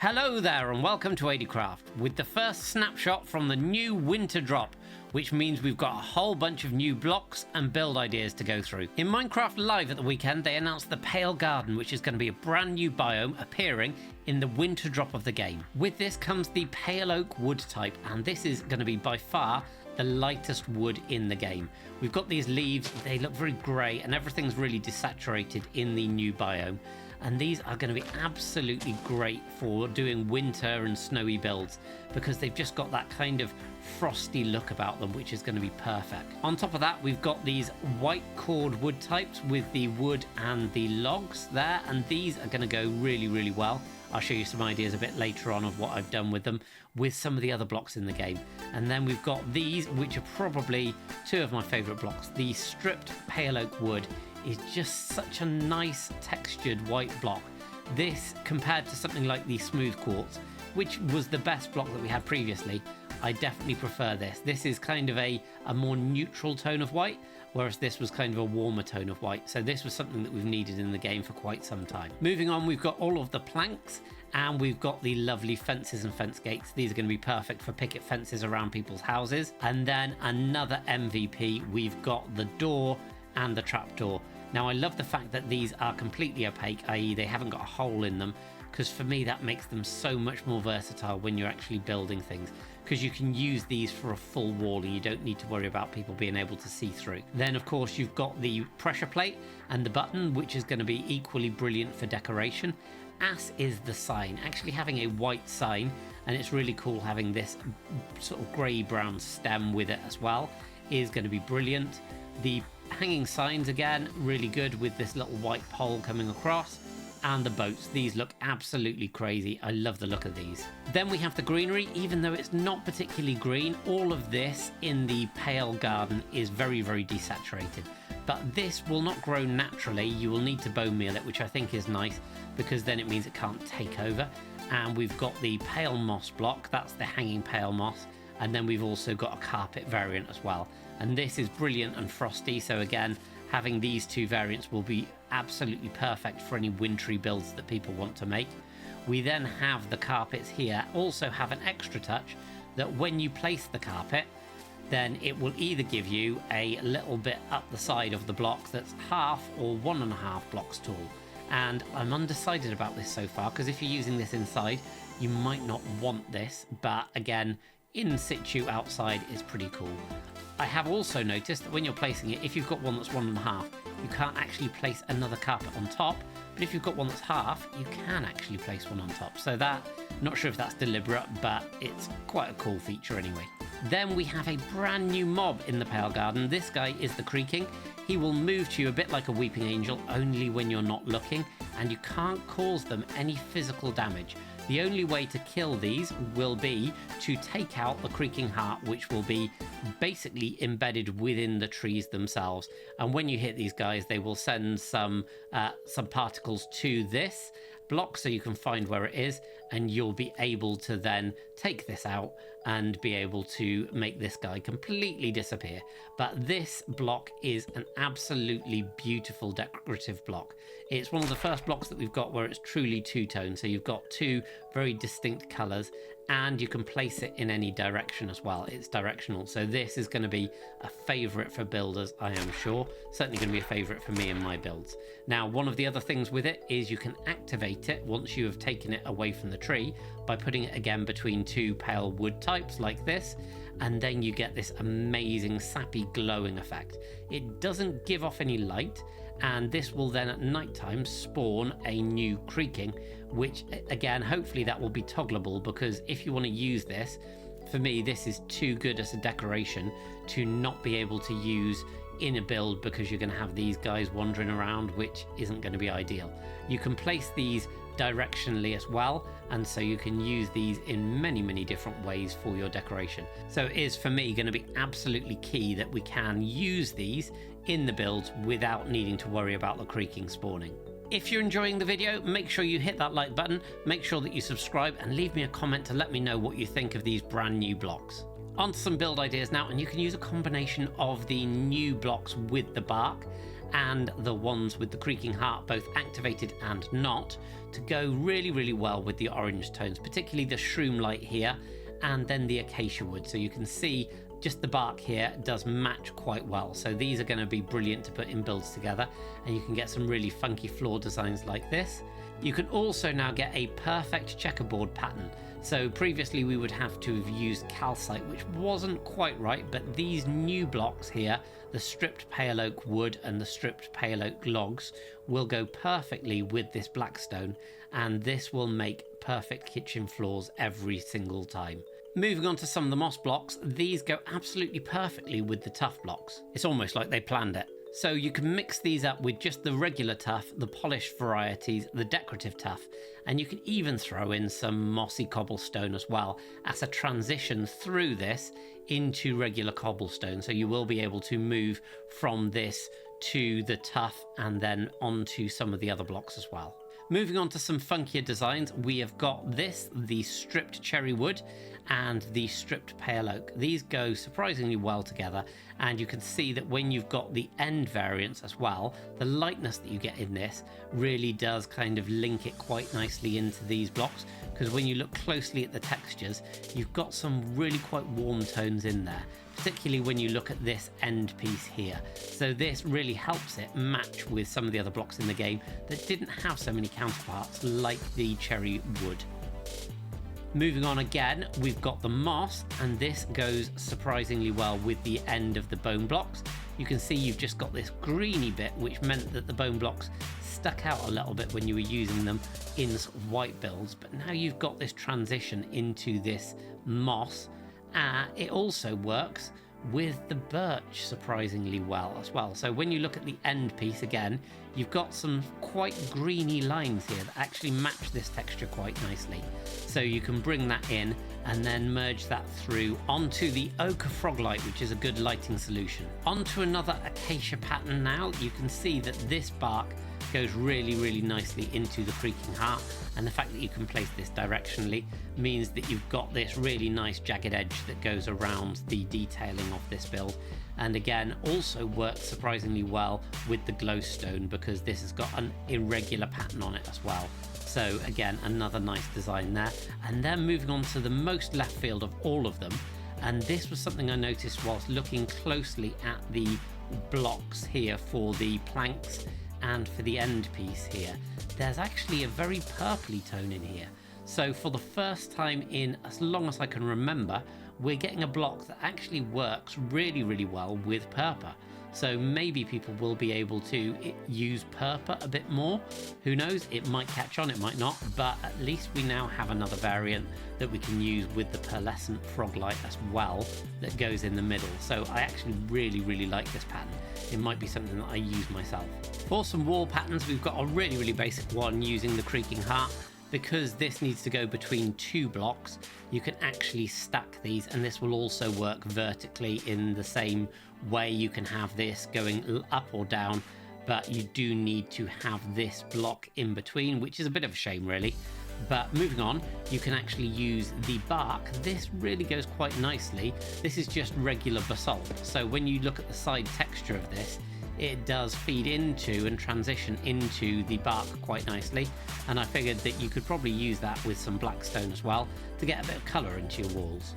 Hello there and welcome to ADcraft with the first snapshot from the new winter drop, which means we've got a whole bunch of new blocks and build ideas to go through. In Minecraft Live at the weekend, they announced the Pale Garden, which is going to be a brand new biome appearing in the winter drop of the game. With this comes the Pale Oak wood type, and this is going to be by far the lightest wood in the game. We've got these leaves, they look very grey, and everything's really desaturated in the new biome. And these are going to be absolutely great for doing winter and snowy builds because they've just got that kind of frosty look about them, which is going to be perfect. On top of that, we've got these white cord wood types with the wood and the logs there, and these are going to go really well. I'll show you some ideas a bit later on of what I've done with them with some of the other blocks in the game. And then we've got these, which are probably two of my favourite blocks. The stripped pale oak wood is just such a nice textured white block. This, compared to something like the smooth quartz, which was the best block that we had previously, I definitely prefer this. This is kind of a more neutral tone of white, whereas this was kind of a warmer tone of white. So this was something that we've needed in the game for quite some time. Moving on, we've got all of the planks and we've got the lovely fences and fence gates. These are going to be perfect for picket fences around people's houses. And then another MVP, we've got the door and the trapdoor. Now I love the fact that these are completely opaque, i.e. they haven't got a hole in them, because for me that makes them so much more versatile when you're actually building things, because you can use these for a full wall and you don't need to worry about people being able to see through. Then of course you've got the pressure plate and the button, which is going to be equally brilliant for decoration, as is the sign. Actually having a white sign, and it's really cool having this sort of grey brown stem with it as well, is going to be brilliant. The hanging signs again, really good with this little white pole coming across. And the boats, these look absolutely crazy. I love the look of these. Then we have the greenery. Even though it's not particularly green, all of this in the Pale Garden is very desaturated. But this will not grow naturally. You will need to bone meal it, which I think is nice because then it means it can't take over. And we've got the pale moss block, that's the hanging pale moss. And then we've also got a carpet variant as well. And this is brilliant and frosty, so again, having these two variants will be absolutely perfect for any wintry builds that people want to make. We then have the carpets here, also have an extra touch that when you place the carpet, then it will either give you a little bit up the side of the block that's half or 1.5 blocks tall. And I'm undecided about this so far, because if you're using this inside, you might not want this, but again, in situ outside is pretty cool. I have also noticed that when you're placing it, if you've got one that's 1.5, you can't actually place another carpet on top, but if you've got one that's half, you can actually place one on top. So that, not sure if that's deliberate, but it's quite a cool feature anyway. Then we have a brand new mob in the Pale Garden. This guy is the CREAKING. He will move to you a bit like a weeping angel, only when you're not looking, and you can't cause them any physical damage. The only way to kill these will be to take out the creaking heart, which will be basically embedded within the trees themselves. And when you hit these guys, they will send some particles to this block so you can find where it is, and you'll be able to then take this out and be able to make this guy completely disappear. But this block is an absolutely beautiful decorative block. It's one of the first blocks that we've got where it's truly two-tone, so you've got two very distinct colors, and you can place it in any direction as well. It's directional, so this is going to be a favorite for builders, I am sure. Certainly going to be a favorite for me in my builds. Now, one of the other things with it is you can activate it once you have taken it away from the tree by putting it again between two pale wood types like this, and then you get this amazing sappy glowing effect. It doesn't give off any light, and this will then at nighttime spawn a new CREAKING, which again, hopefully that will be toggleable, because if you want to use this, for me this is too good as a decoration to not be able to use in a build, because you're going to have these guys wandering around, which isn't going to be ideal. You can place these directionally as well, and so you can use these in many different ways for your decoration. So it is for me going to be absolutely key that we can use these in the builds without needing to worry about the CREAKING spawning. If you're enjoying the video, make sure you hit that like button, make sure that you subscribe, and leave me a comment to let me know what you think of these brand new blocks. On to some build ideas now, and you can use a combination of the new blocks with the bark and the ones with the creaking heart both activated and not, to go really, really well with the orange tones, particularly the shroom light here and then the acacia wood. So you can see just the bark here does match quite well. So these are going to be brilliant to put in builds together, and you can get some really funky floor designs like this. You can also now get a perfect checkerboard pattern. So previously we would have to have used calcite, which wasn't quite right, but these new blocks here, the stripped pale oak wood and the stripped pale oak logs, will go perfectly with this blackstone, and this will make perfect kitchen floors every single time. Moving on to some of the moss blocks, these go absolutely perfectly with the tuff blocks. It's almost like they planned it. So you can mix these up with just the regular tuff, the polished varieties, the decorative tuff, and you can even throw in some mossy cobblestone as well as a transition through this into regular cobblestone. So you will be able to move from this to the tuff and then onto some of the other blocks as well. Moving on to some funkier designs, we have got this, the stripped cherry wood and the stripped pale oak. These go surprisingly well together, and you can see that when you've got the end variants as well, the lightness that you get in this really does kind of link it quite nicely into these blocks, because when you look closely at the textures, you've got some really quite warm tones in there, particularly when you look at this end piece here. So this really helps it match with some of the other blocks in the game that didn't have so many counterparts like the cherry wood. Moving on again, we've got the moss, and this goes surprisingly well with the end of the bone blocks. You can see you've just got this greeny bit, which meant that the bone blocks stuck out a little bit when you were using them in sort of white builds, but now you've got this transition into this moss. It also works with the birch surprisingly well as well. So when you look at the end piece again, you've got some quite greeny lines here that actually match this texture quite nicely. So you can bring that in and then merge that through onto the ochre froglight, which is a good lighting solution. Onto another acacia pattern now. You can see that this bark goes really, really nicely into the creaking heart, and the fact that you can place this directionally means that you've got this really nice jagged edge that goes around the detailing of this build, and again also works surprisingly well with the glowstone because this has got an irregular pattern on it as well. So again, another nice design there. And then moving on to the most left field of all of them, and this was something I noticed whilst looking closely at the blocks here for the planks and for the end piece here, there's actually a very purpley tone in here. So for the first time in as long as I can remember, we're getting a block that actually works really, really well with purple. So maybe people will be able to use purple a bit more. Who knows, it might catch on, it might not, but at least we now have another variant that we can use with the pearlescent froglight as well that goes in the middle. So I actually really, really like this pattern. It might be something that I use myself. For some wall patterns, we've got a really, really basic one using the creaking heart. Because this needs to go between two blocks, you can actually stack these, and this will also work vertically in the same way. You can have this going up or down, but you do need to have this block in between, which is a bit of a shame really. But moving on, you can actually use the bark. This really goes quite nicely. This is just regular basalt. So when you look at the side texture of this, it does feed into and transition into the bark quite nicely, and I figured that you could probably use that with some blackstone as well to get a bit of colour into your walls.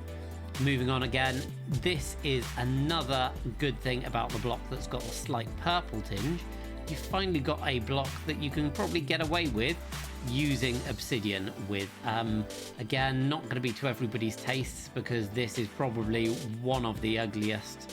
Moving on again, this is another good thing about the block that's got a slight purple tinge. You've finally got a block that you can probably get away with using obsidian with. Again, not going to be to everybody's tastes because this is probably one of the ugliest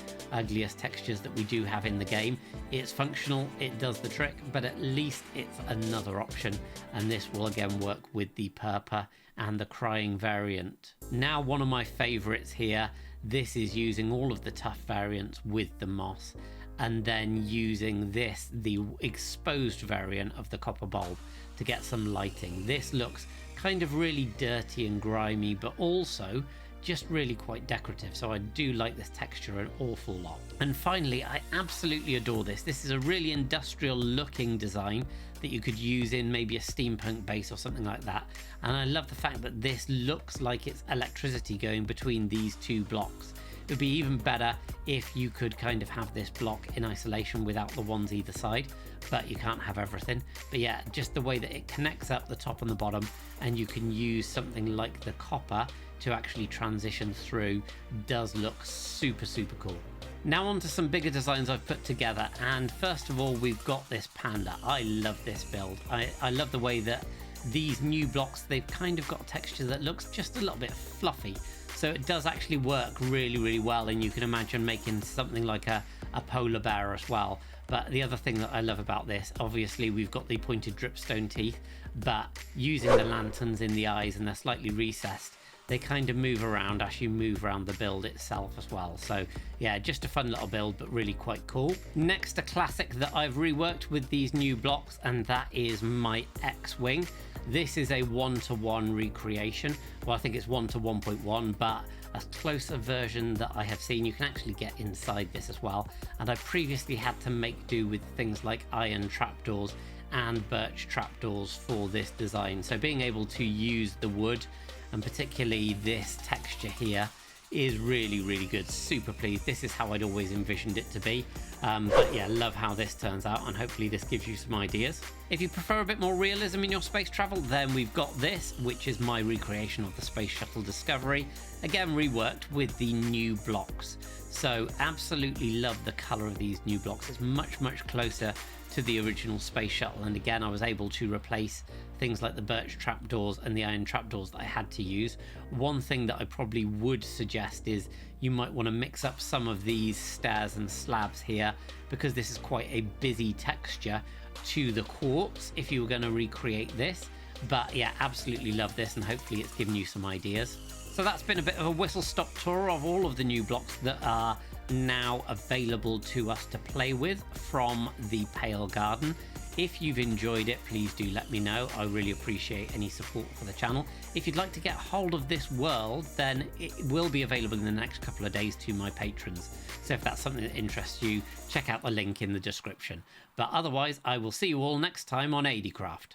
textures that we do have in the game. It's functional, it does the trick, but at least it's another option, and this will again work with the purple and the crying variant. Now one of my favorites here, this is using all of the tough variants with the moss, and then using this, the exposed variant of the copper bulb, to get some lighting. This looks kind of really dirty and grimy, but also just really quite decorative, so I do like this texture an awful lot. And finally, I absolutely adore this. This is a really industrial looking design that you could use in maybe a steampunk base or something like that, and I love the fact that this looks like it's electricity going between these two blocks, It would be even better if you could kind of have this block in isolation without the ones either side, but you can't have everything. But yeah, just the way that it connects up the top and the bottom, and you can use something like the copper to actually transition through, does look super, super cool. Now on to some bigger designs I've put together, and first of all we've got this panda. I love this build. I love the way that these new blocks, they've kind of got a texture that looks just a little bit fluffy, so it does actually work really, really well, and you can imagine making something like a polar bear as well. But the other thing that I love about this, obviously we've got the pointed dripstone teeth, but using the lanterns in the eyes, and they're slightly recessed, they kind of move around as you move around the build itself as well. So yeah, just a fun little build, but really quite cool. Next, a classic that I've reworked with these new blocks, and that is my X-Wing. This is a 1-to-1 recreation. Well, I think it's 1-to-1.1, but a closer version that I have seen, you can actually get inside this as well. And I previously had to make do with things like iron trapdoors and birch trapdoors for this design. So being able to use the wood, and particularly this texture here, is really, really good. Super pleased. This is how I'd always envisioned it to be. But yeah, love how this turns out, and hopefully this gives you some ideas. If you prefer a bit more realism in your space travel, then we've got this, which is my recreation of the Space Shuttle Discovery. Again, reworked with the new blocks. So absolutely love the color of these new blocks. It's much, much closer to the original Space Shuttle, and again I was able to replace things like the birch trapdoors and the iron trapdoors that I had to use. One thing that I probably would suggest is you might want to mix up some of these stairs and slabs here, because this is quite a busy texture to the quartz if you were going to recreate this. But yeah, absolutely love this, and hopefully it's given you some ideas. So that's been a bit of a whistle-stop tour of all of the new blocks that are now available to us to play with from the Pale Garden. If you've enjoyed it, please do let me know. I really appreciate any support for the channel. If you'd like to get hold of this world, then it will be available in the next couple of days to my patrons. So if that's something that interests you, check out the link in the description. But otherwise, I will see you all next time on ADcraft.